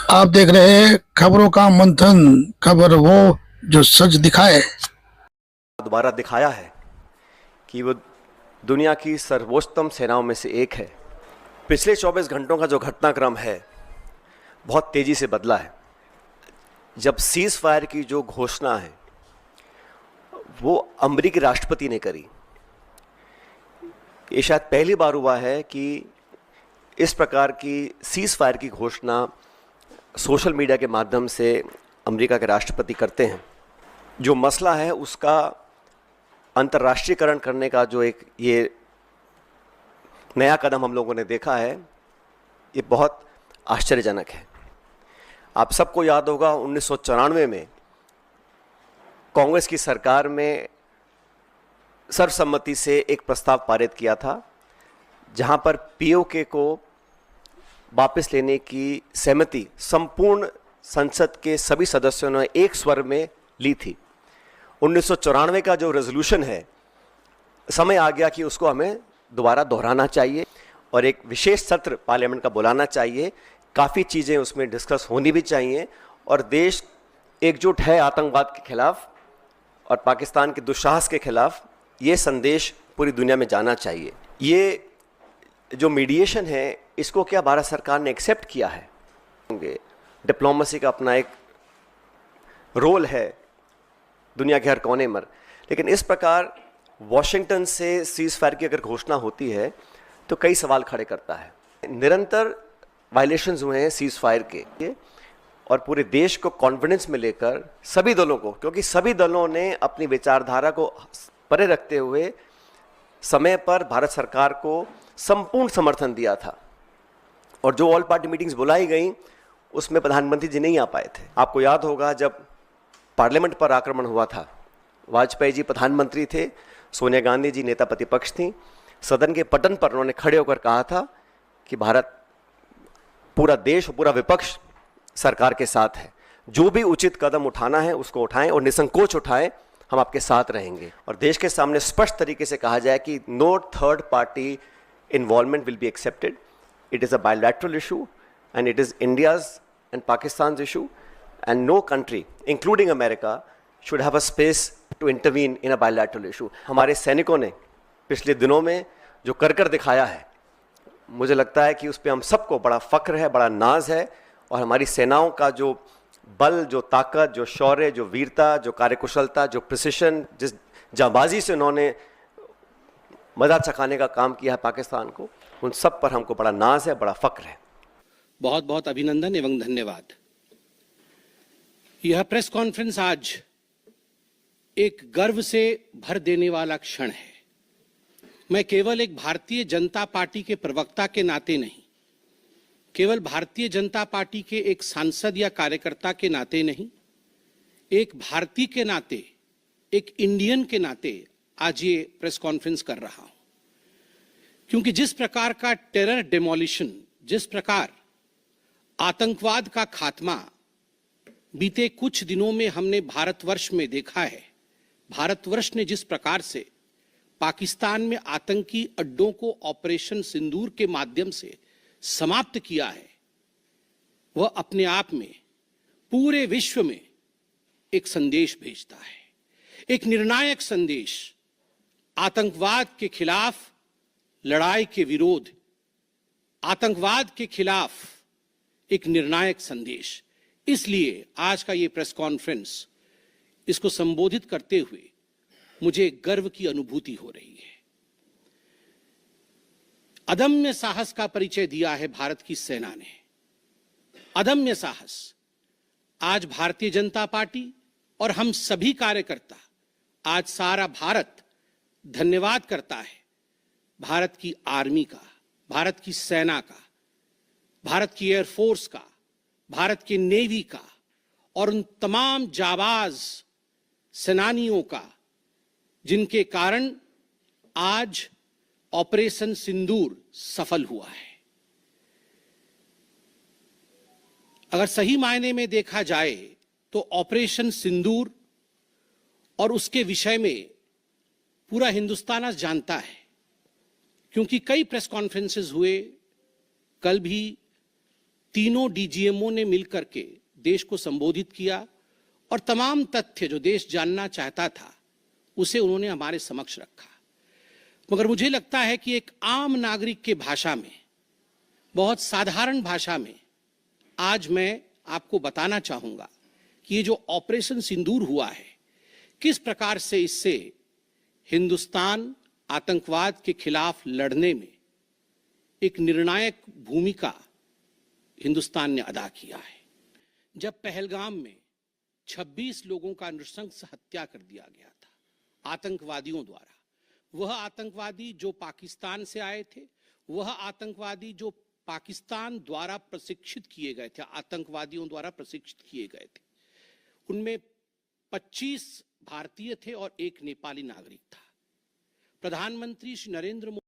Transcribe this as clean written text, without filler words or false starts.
आप देख रहे हैं खबरों का मंथन। खबर वो जो सच दिखाए। दोबारा दिखाया है कि वो दुनिया की सर्वोत्तम सेनाओं में से एक है। पिछले 24 घंटों का जो घटनाक्रम है बहुत तेजी से बदला है। जब सीज फायर की जो घोषणा है वो अमेरिकी राष्ट्रपति ने करी, ये शायद पहली बार हुआ है कि इस प्रकार की सीज फायर की घोषणा सोशल मीडिया के माध्यम से अमेरिका के राष्ट्रपति करते हैं। जो मसला है उसका अंतर्राष्ट्रीयकरण करने का जो एक ये नया कदम हम लोगों ने देखा है, ये बहुत आश्चर्यजनक है। आप सबको याद होगा 1994 में कांग्रेस की सरकार में सर्वसम्मति से एक प्रस्ताव पारित किया था जहां पर पीओके को वापस लेने की सहमति संपूर्ण संसद के सभी सदस्यों ने एक स्वर में ली थी। 1994 का जो रेजोल्यूशन है, समय आ गया कि उसको हमें दोबारा दोहराना चाहिए और एक विशेष सत्र पार्लियामेंट का बुलाना चाहिए। काफ़ी चीज़ें उसमें डिस्कस होनी भी चाहिए और देश एकजुट है आतंकवाद के खिलाफ और पाकिस्तान के दुस्साहस के खिलाफ, ये संदेश पूरी दुनिया में जाना चाहिए। ये जो मीडिएशन है इसको क्या भारत सरकार ने एक्सेप्ट किया है? डिप्लोमेसी का अपना एक रोल है दुनिया के हर कोने में, लेकिन इस प्रकार वॉशिंगटन से सीज फायर की अगर घोषणा होती है तो कई सवाल खड़े करता है। निरंतर वायलेशंस हुए हैं सीज फायर के और पूरे देश को कॉन्फिडेंस में लेकर सभी दलों को, क्योंकि सभी दलों ने अपनी विचारधारा को परे रखते हुए समय पर भारत सरकार को संपूर्ण समर्थन दिया था और जो ऑल पार्टी मीटिंग्स बुलाई गई उसमें प्रधानमंत्री जी नहीं आ पाए थे। आपको याद होगा जब पार्लियामेंट पर आक्रमण हुआ था, वाजपेयी जी प्रधानमंत्री थे, सोनिया गांधी जी नेता प्रतिपक्ष थी। सदन के पटन पर उन्होंने खड़े होकर कहा था कि भारत, पूरा देश और पूरा विपक्ष सरकार के साथ है, जो भी उचित कदम उठाना है उसको उठाएं और निसंकोच उठाएं, हम आपके साथ रहेंगे। और देश के सामने स्पष्ट तरीके से कहा जाए कि no third party involvement will be accepted. It is a bilateral issue and it is India's and Pakistan's issue, and no country including America should have a space to intervene in a bilateral issue. हमारे सैनिकों ने पिछले दिनों में जो कर दिखाया है, मुझे लगता है कि उस पर हम सबको बड़ा फख्र है, बड़ा नाज है और हमारी सेनाओं का जो बल, जो ताकत, जो शौर्य, जो वीरता, जो कार्यकुशलता, जो प्रिसिशन, जिस जांबाजी से उन्होंने मजा चखाने का काम किया है पाकिस्तान को, उन सब पर हमको बड़ा नाज है, बड़ा फख्र है। बहुत बहुत अभिनंदन एवं धन्यवाद। यह प्रेस कॉन्फ्रेंस आज एक गर्व से भर देने वाला क्षण है। मैं केवल एक भारतीय जनता पार्टी के प्रवक्ता के नाते नहीं, केवल भारतीय जनता पार्टी के एक सांसद या कार्यकर्ता के नाते नहीं, एक भारतीय के नाते, एक इंडियन के नाते आज ये प्रेस कॉन्फ्रेंस कर रहा हूं, क्योंकि जिस प्रकार का टेरर डेमोलिशन, जिस प्रकार आतंकवाद का खात्मा बीते कुछ दिनों में हमने भारतवर्ष में देखा है, भारतवर्ष ने जिस प्रकार से पाकिस्तान में आतंकी अड्डों को ऑपरेशन सिंदूर के माध्यम से समाप्त किया है, वह अपने आप में पूरे विश्व में एक संदेश भेजता है, एक निर्णायक संदेश। आतंकवाद के खिलाफ लड़ाई के विरोध, आतंकवाद के खिलाफ एक निर्णायक संदेश। इसलिए आज का ये प्रेस कॉन्फ्रेंस, इसको संबोधित करते हुए मुझे गर्व की अनुभूति हो रही है। अदम्य साहस का परिचय दिया है भारत की सेना ने, अदम्य साहस। आज भारतीय जनता पार्टी और हम सभी कार्यकर्ता, आज सारा भारत धन्यवाद करता है भारत की आर्मी का, भारत की सेना का, भारत की एयरफोर्स का, भारत की नेवी का और उन तमाम जाबाज सेनानियों का जिनके कारण आज ऑपरेशन सिंदूर सफल हुआ है। अगर सही मायने में देखा जाए तो ऑपरेशन सिंदूर और उसके विषय में पूरा हिंदुस्तान आज जानता है, क्योंकि कई प्रेस कॉन्फ्रेंसेस हुए, कल भी तीनों डीजीएमओ ने मिलकर के देश को संबोधित किया और तमाम तथ्य जो देश जानना चाहता था उसे उन्होंने हमारे समक्ष रखा। मगर मुझे लगता है कि एक आम नागरिक के भाषा में, बहुत साधारण भाषा में आज मैं आपको बताना चाहूंगा कि ये जो ऑपरेशन सिंदूर हुआ है, किस प्रकार से इससे हिंदुस्तान आतंकवाद के खिलाफ लड़ने में एक निर्णायक भूमिका हिंदुस्तान ने अदा किया है। जब पहलगाम में 26 लोगों का नृशंस हत्या कर दिया गया था आतंकवादियों द्वारा, वह आतंकवादी जो पाकिस्तान से आए थे, वह आतंकवादी जो पाकिस्तान द्वारा प्रशिक्षित किए गए थे, आतंकवादियों द्वारा प्रशिक्षित किए गए थे, उनमें 25 भारतीय थे और एक नेपाली नागरिक था। प्रधानमंत्री श्री नरेंद्र